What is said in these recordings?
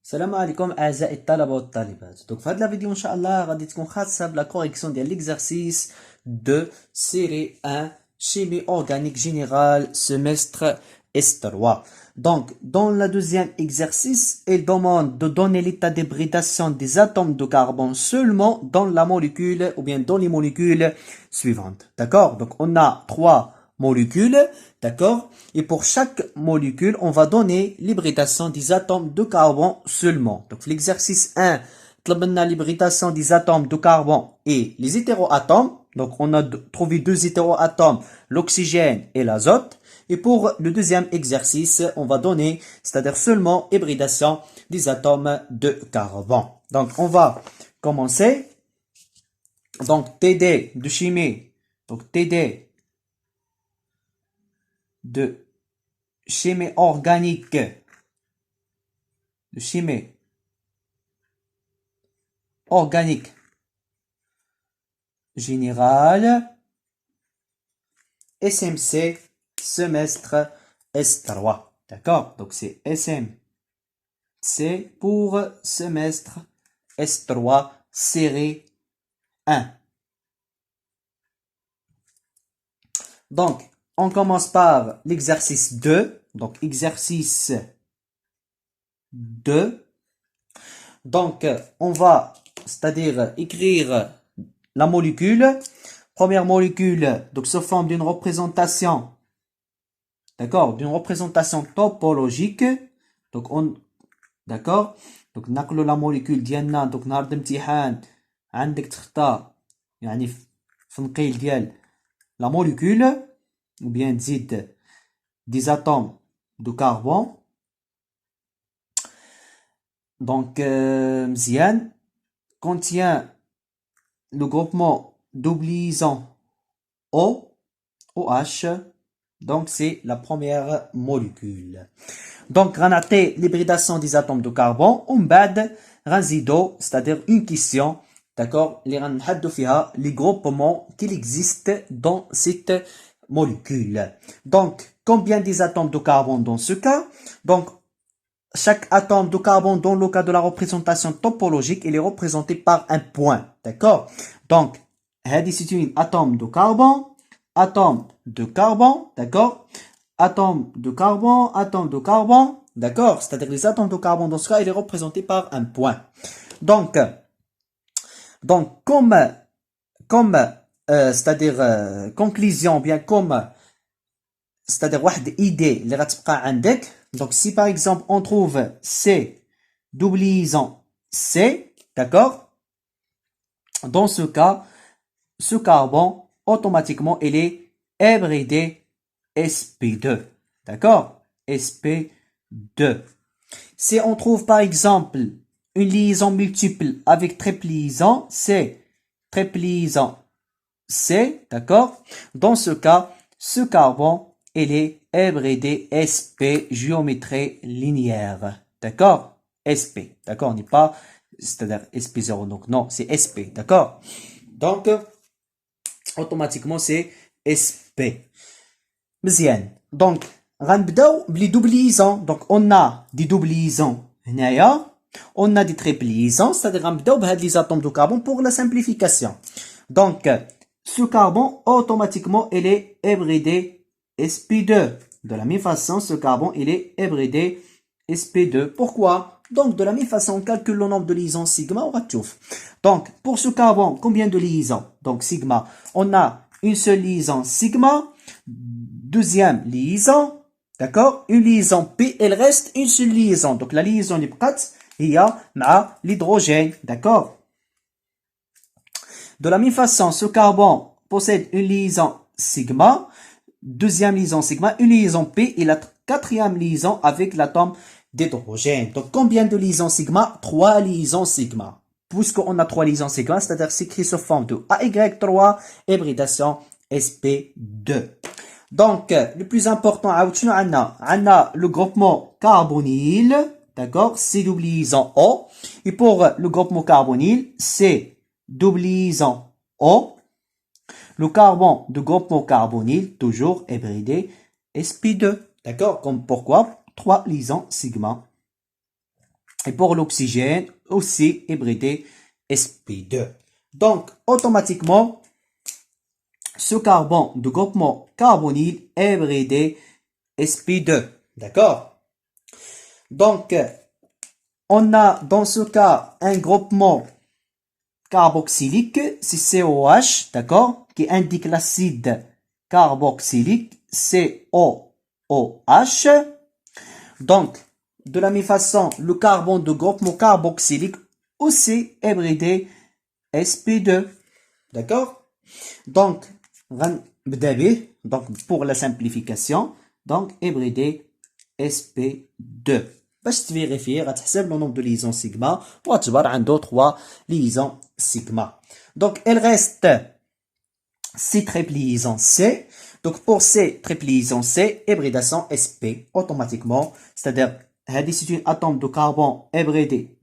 السلام عليكم اعزائي الطلبه والطالبات. Donc في هذه la vidéo ان شاء الله غادي تكون خاصه بلا correction ديال l'exercice de série 1 chimie organique générale semestre S3. Donc dans le deuxième exercice, il demande de donner l'état d'hybridation des atomes de carbone seulement dans la molécule ou bien dans les molécules suivantes. D'accord? Donc on a trois molécules, d'accord? Et pour chaque molécule, on va donner l'hybridation des atomes de carbone seulement. Donc l'exercice 1, l'hybridation des atomes de carbone et les hétéroatomes. Donc on a trouvé deux hétéroatomes, l'oxygène et l'azote. Et pour le deuxième exercice, on va donner, c'est-à-dire seulement hybridation des atomes de carbone. Donc on va commencer. Donc TD de chimie, donc TD de chimie organique, de chimie organique générale, SMC, semestre S3. D'accord? Donc c'est SMC pour semestre S3, série 1. Donc, on commence par l'exercice 2. Donc, exercice 2. Donc, on va, c'est-à-dire écrire la molécule. Première molécule, donc, se forme d'une représentation, d'accord, d'une représentation topologique. Donc, d'accord. Donc, نقلوا la molécule ديالنا. donc نهار الامتحان عندك تختار يعني في نقيل ديال la molécule ou bien تزيد des atomes de carbone. Donc, مزيان contient le groupement double liaison OH. Donc, c'est la première molécule. Donc, غنعطي l'hybridation des atomes de carbone ومن بعد غنزيدو, c'est-à-dire une question, d'accord, اللي غنحدو فيها les groupements qu'il existe dans cette molécule. Donc, combien des atomes de carbone dans ce cas? Donc, chaque atome de carbone dans le cas de la représentation topologique, il est représenté par un point, d'accord? Donc, c'est un atome de carbone, d'accord? Atome de carbone, d'accord? C'est-à-dire les atomes de carbone dans ce cas, il est représenté par un point. Donc comme c'est-à-dire conclusion, bien comme c'est-à-dire واحد idée اللي غتبقى عندك. Donc si par exemple on trouve C double liaison C, d'accord? Dans ce cas, ce carbone automatiquement il est hybridé sp2, d'accord? sp2. Si on trouve par exemple une liaison multiple avec triple liaison C, triple liaison C, d'accord? Dans ce cas, ce carbone il est hybridé sp, géométrie linéaire, d'accord? sp, d'accord? On n'est pas, c'est-à-dire sp0, donc non, c'est sp, d'accord? Donc, automatiquement, c'est sp. مزيان. Donc, غنبداو بلي double liaison. Donc, on a des double liaisons هنايا, on a des triple liaisons, c'est-à-dire غنبداو بهاد les atomes de carbone pour la simplification. Donc, ce carbone, automatiquement, il est hybridé sp2. De la même façon, ce carbone, il est hybridé sp2. Pourquoi? Donc, de la même façon, on calcule le nombre de liaisons sigma, on va tout. Donc, pour ce carbone, combien de liaisons? Donc, sigma, on a une seule liaison sigma, deuxième liaison, d'accord? Une liaison P, il reste une seule liaison. Donc, la liaison اللي بقات هي مع l'hydrogène, d'accord? De la même façon, ce carbone possède une liaison sigma, deuxième liaison sigma, une liaison P et la quatrième liaison avec l'atome d'hydrogène. Donc, combien de liaisons sigma? 3 liaisons sigma. Puisqu'on a 3 liaisons sigma, c'est-à-dire c'est écrit sous forme de AY3, hybridation sp2. Donc, le plus important, on a le groupement carbonyl, d'accord, C double liaison O. Et pour le groupement carbonyl, C double liaison O. Le carbone de groupement carbonyl, toujours hybridé sp2. D'accord? Comme pourquoi? 3 liaisons sigma. Et pour l'oxygène, aussi hybridé sp2. Donc, automatiquement, ce carbone de groupement carbonyle est hybridé sp2. D'accord? Donc, on a dans ce cas un groupement carboxylique, c'est COH, d'accord, qui indique l'acide carboxylique, COOH. Donc, de la même façon, le carbone de groupement carboxylique aussi hybridé sp2. D'accord? Donc, pour la simplification, donc hybridé sp2. باش تفيريفي غتحسب le nombre de liaisons sigma وغتجبر عنده 3 liaisons sigma. Donc il reste 6 triple liaisons C. Donc pour ces triple liaisons C, hybridation sp automatiquement, c'est-à-dire c'est un atome de carbone hybridé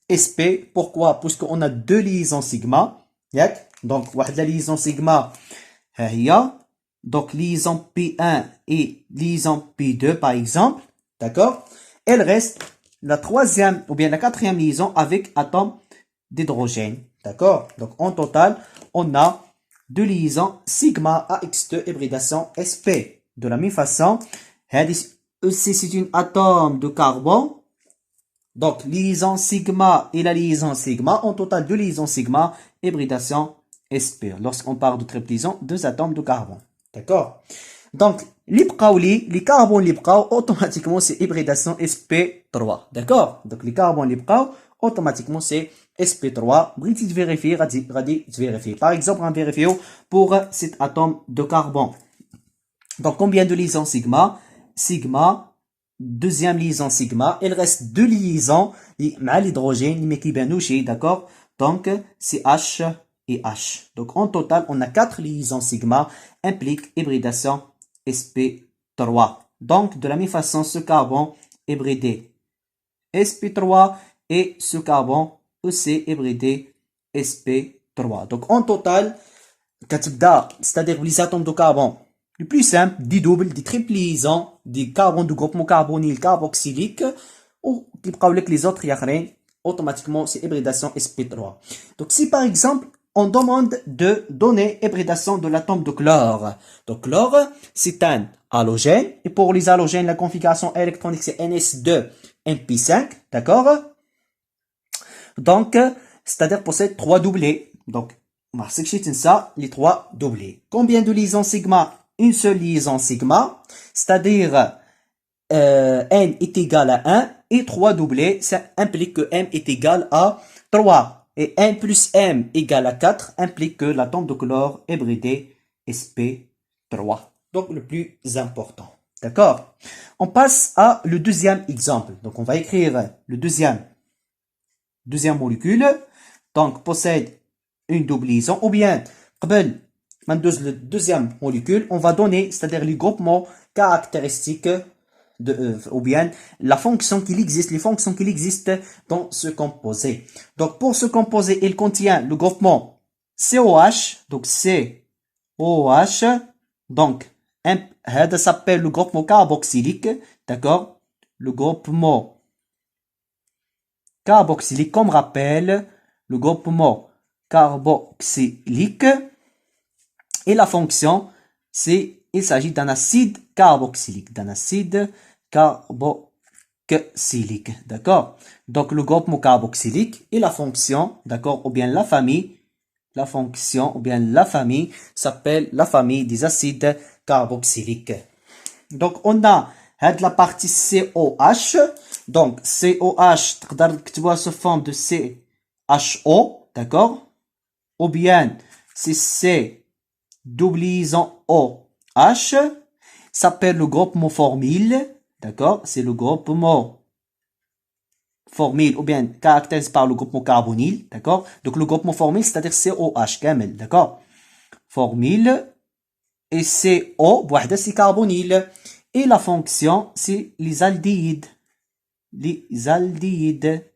sp. Pourquoi? Puisqu'on a deux liaisons sigma. Donc la liaison sigma donc liaison P1 et liaison P2 par exemple, d'accord? Elle reste la troisième ou bien la quatrième liaison avec atome d'hydrogène, d'accord? Donc en total, on a deux liaisons sigma AX2 hybridation sp. De la même façon, aussi c'est un atome de carbone. Donc liaison sigma et la liaison sigma, en total deux liaisons sigma hybridation sp. Lorsqu'on parle de triple liaison, deux atomes de carbone. D'accord? Donc, les carbones automatiquement, c'est hybridation sp3. D'accord? Donc, les carbones automatiquement, c'est sp3. Briti de vérifier, vérifier. Par exemple, on vérifie pour cet atome de carbone. Donc, combien de liaisons sigma? Sigma, deuxième liaison sigma. Il reste deux liaisons, l'hydrogène, mais qui benouché, d'accord? Donc, c'est H et H. Donc, en total, on a 4 liaisons sigma, implique hybridation sp3. Donc, de la même façon, ce carbone hybridé sp3 et ce carbone aussi hybridé sp3. Donc, en total, c'est-à-dire les atomes de carbone, le plus simple, des doubles, des triples liaisons, des carbones de groupement carbonyl carboxylique, ou les autres, automatiquement, c'est hybridation sp3. Donc, si par exemple, on demande de donner hybridation de l'atome de chlore. Donc, chlore, c'est un halogène. Et pour les halogènes, la configuration électronique, c'est Ns2, Mp5. D'accord? Donc, c'est-à-dire possède 3 doublés. Donc, on va ça, les 3 doublés. Combien de liaisons sigma? Une seule liaison sigma. C'est-à-dire, N est égal à 1. Et 3 doublés, ça implique que M est égal à 3. Et 1 plus M égale à 4 implique que l'atome de chlore est hybridé sp3. Donc le plus important. D'accord? On passe à le deuxième exemple. Donc on va écrire le deuxième molécule. Donc possède une double liaison. Ou bien, le deuxième molécule, on va donner, c'est-à-dire les groupements caractéristiques ou bien la fonction qu'il existe, les fonctions qu'il existe dans ce composé. Donc pour ce composé, il contient le groupement COH, donc COH, donc ça s'appelle le groupement carboxylique, d'accord? Le groupement carboxylique, comme rappel, le groupement carboxylique et la fonction, il s'agit d'un acide carboxylique, d'accord? Donc, le groupement carboxylique et la fonction, d'accord, ou bien la famille, s'appelle la famille des acides carboxyliques. Donc, on a la partie COH. Donc, COH, tu vois sous forme de CHO, d'accord? Ou bien, c'est C double liaison OH, s'appelle le groupement formyle, d'accord? C'est le groupement formyle, ou bien caractérisé par le groupement carbonyl, d'accord? Donc le groupement formyle, c'est-à-dire COH, camel, d'accord? Formyle, et CO, c'est carbonyl. Et la fonction, c'est les aldéhydes.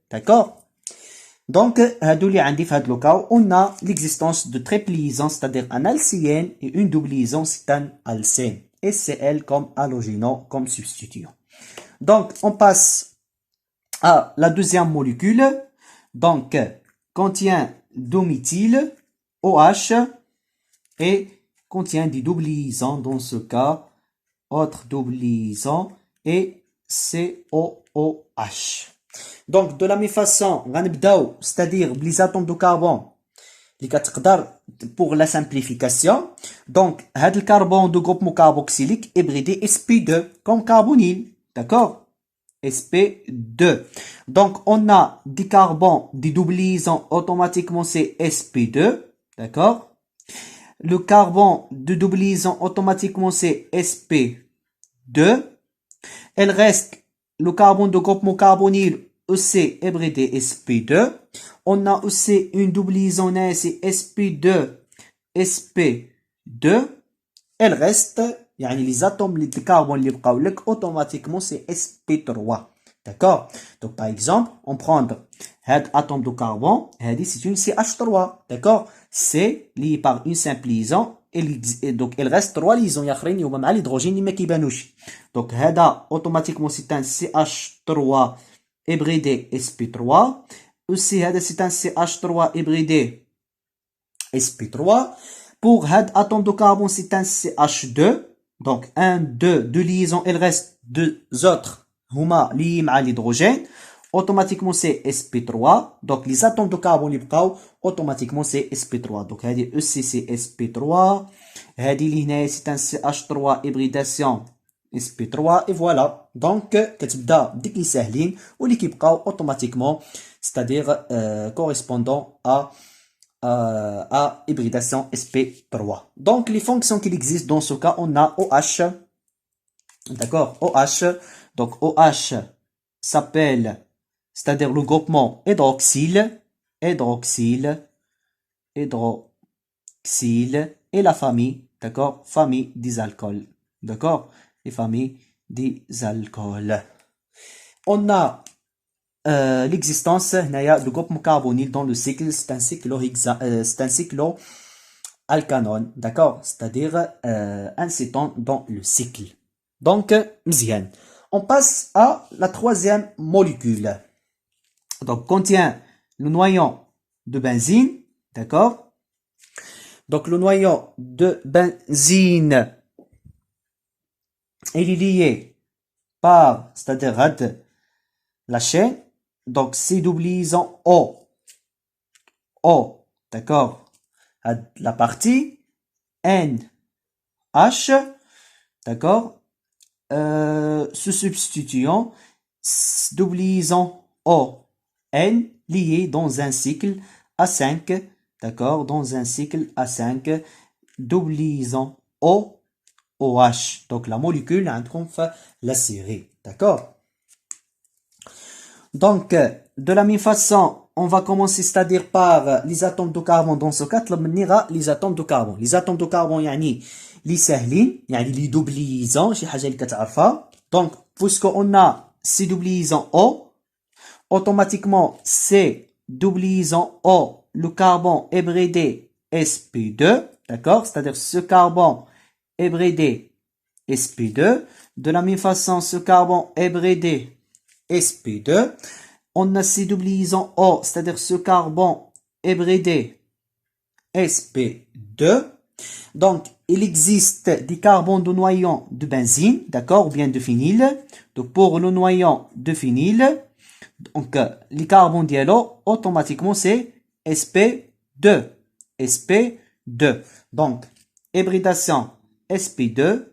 D'accord? Donc, on a l'existence de triple liaison, c'est-à-dire un alcéne et une double liaison, c'est un alcène. Et c'est elle comme halogénant, comme substituant. Donc, on passe à la deuxième molécule, donc contient dométhyle, OH, et contient des doubles liaisons, dans ce cas, autre double liaison, et COOH. Donc, de la même façon, c'est-à-dire les atomes de carbone, pour la simplification. Donc, le carbone de groupe carboxylique hybridé sp2 comme carbonyle. D'accord? sp2. Donc, on a des carbones, des doubles liaisons, automatiquement c'est sp2. D'accord? Le carbone de double liaison, automatiquement c'est sp2. Il reste le carbone de groupe carbonyle EC hybridé sp2. On a aussi une double liaison c'est sp2 sp2. Elle reste les atomes de carbone اللي بقاو لك automatiquement c'est sp3. D'accord? Donc par exemple, on prend cet atome de carbone, c'est une CH3. D'accord? C'est lié par une simple liaison. Donc il reste 3 liaisons ياخرين هما مع l'hydrogène اللي ما كيبانوش. Donc هذا automatiquement c'est un CH3 hybridé sp3. Aussi c'est un CH3 hybridé sp3. Pour cet atome de carbone c'est un CH2. Donc 1, 2 liaisons, il reste 2 autres هما liés مع l'hydrogène. Automatiquement c'est sp3. Donc les atomes de carbone اللي بقاو automatiquement c'est sp3. Donc هذه EC c'est sp3. هذه اللي هنايا c'est un CH3 hybridation sp3. Et voilà. Donc كتبدا ديك اللي ساهلين واللي كيبقاو automatiquement, c'est-à-dire correspondant à hybridation sp3. Donc les fonctions qui existent dans ce cas, on a OH. D'accord? OH. Donc OH s'appelle, c'est-à-dire le groupement hydroxyle, et la famille, d'accord? Famille des alcools. D'accord? Les familles des alcools. On a l'existence du groupe carbonyle dans le cycle, c'est un cycloalcanone, d'accord? C'est-à-dire un cétone dans le cycle. Donc, mzian. On passe à la troisième molécule. Donc, contient le noyau de benzine, d'accord? Donc, le noyau de benzine, il est lié par, c'est-à-dire la chaîne. Donc, c'est double liaison O, d'accord? La partie N, H, d'accord? Se substituant, double liaison O, N, lié dans un cycle A5, d'accord? Dans un cycle A5, double liaison O, OH. Donc, la molécule, on fait la série, d'accord? Donc, de la même façon, on va commencer, c'est-à-dire par les atomes de carbone. Dans ce cas, les atomes de carbone. Les atomes de carbone, les ساهلين, les double liaisons, شي حاجة اللي كتعرفها. Donc, puisqu'on a ces double liaisons O, automatiquement, c'est double liaison O, le carbone hybridé sp2, d'accord? C'est-à-dire ce carbone hybridé sp2. De la même façon, ce carbone hybridé sp2, on a ces double liaisons O, c'est-à-dire ce carbone hybridé sp2. Donc, il existe des carbones de noyau de benzine, d'accord, ou bien de phényl. Donc, pour le noyau de phényl, donc, les carbones dialo, automatiquement, c'est sp2. sp2. Donc, hybridation sp2,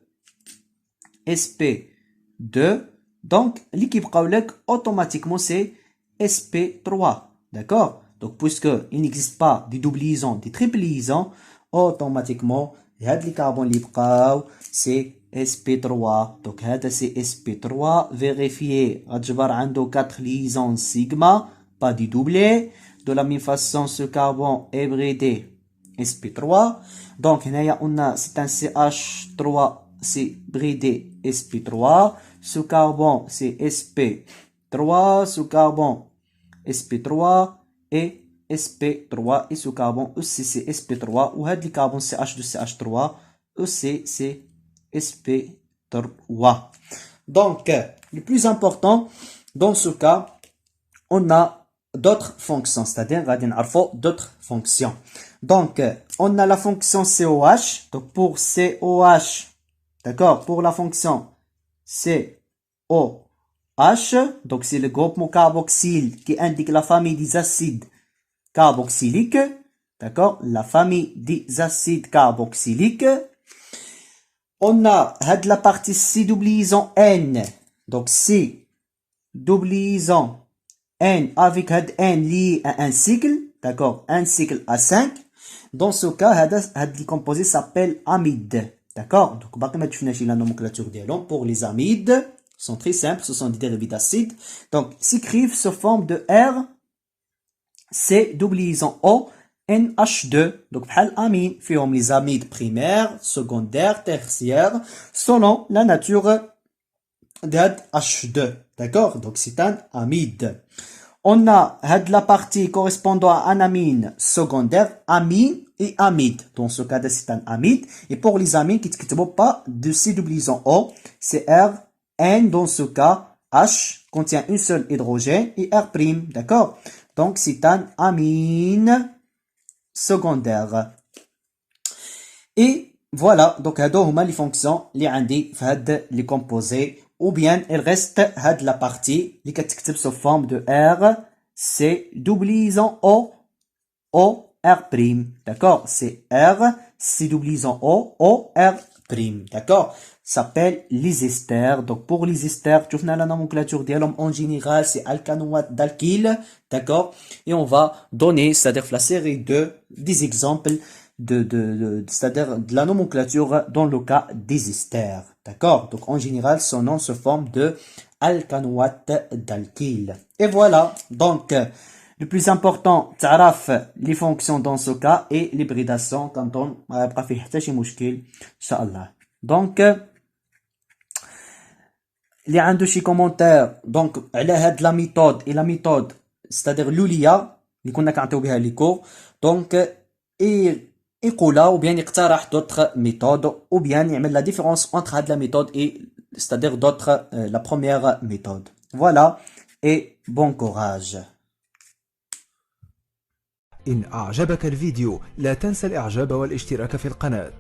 sp2. Donc, l'équipe Kaolek, automatiquement, c'est sp3. D'accord? Donc, puisqu'il n'existe pas des double liaisons, des triple liaisons, automatiquement, les carbones libres, c'est sp3. Donc, c'est sp3. Vérifiez, Adjbar ando 4 liaisons sigma, pas du doublé. De la même façon, ce carbone hybridé sp3. Donc, on a, c'est un CH3, c'est hybridé sp3. Ce carbone, c'est sp3. Ce carbone, sp3 et sp3. Et ce carbone aussi, c'est sp3. Ou le carbone CH2CH3. Aussi, c'est sp3. Donc, le plus important dans ce cas, on a d'autres fonctions, c'est-à-dire d'autres fonctions. Donc, on a la fonction COH. Donc, pour COH, d'accord, pour la fonction COH, donc c'est le groupement carboxyle qui indique la famille des acides carboxyliques. D'accord, la famille des acides carboxyliques. On a la partie C double N. Donc, C double N avec N lié à un cycle. D'accord, un cycle à 5. Dans ce cas, le composé s'appelle amide. D'accord, donc, la nomenclature pour les amides sont très simples, ce sont des dérivés d'acides. Donc, s'écrivent sous forme de R, C double O, NH2. Donc, amine, font les amides primaires, secondaires, tertiaires, selon la nature H2. D'accord, donc c'est un amide. On a la partie correspondant à un amine secondaire, amine et amide. Dans ce cas, c'est un amide. Et pour les amines qui ne pas de C-O, c'est R, N dans ce cas, H contient une seule hydrogène et R'. D'accord? Donc, c'est un amine secondaire. Et voilà, donc, les fonctions, les composés. Ou bien il reste la partie qui est sous forme de R, C, O, O, R'. D'accord? C'est R, C, O, O, R'. D'accord? Ça s'appelle les esters. Donc pour les esters, tu vois la nomenclature en général, c'est alcanoate d'alkyle. D'accord? Et on va donner, c'est-à-dire la série des exemples c'est-à-dire de la nomenclature dans le cas des esters. D'accord? Donc, en général, son nom se forme de alcanoate d'alkyle. Et voilà. Donc, le plus important, تعرف les fonctions dans ce cas et l'hybridation quand on ما يبقى فيه حتى شي مشكل إن شاء الله. Donc, اللي عنده شي كومونتير دونك على هاد لا ميثود et la méthode c'est-à-dire l'وليا اللي كنا كنعطيو بها لي كور دونك يقولها ou bien يقترح d'autres méthodes ou bien يعمل la différence entre هاد la méthode et c'est-à-dire d'autres la première méthode. Voilà et bon courage. إن أعجبك الفيديو لا تنسى الإعجاب والاشتراك في القناة.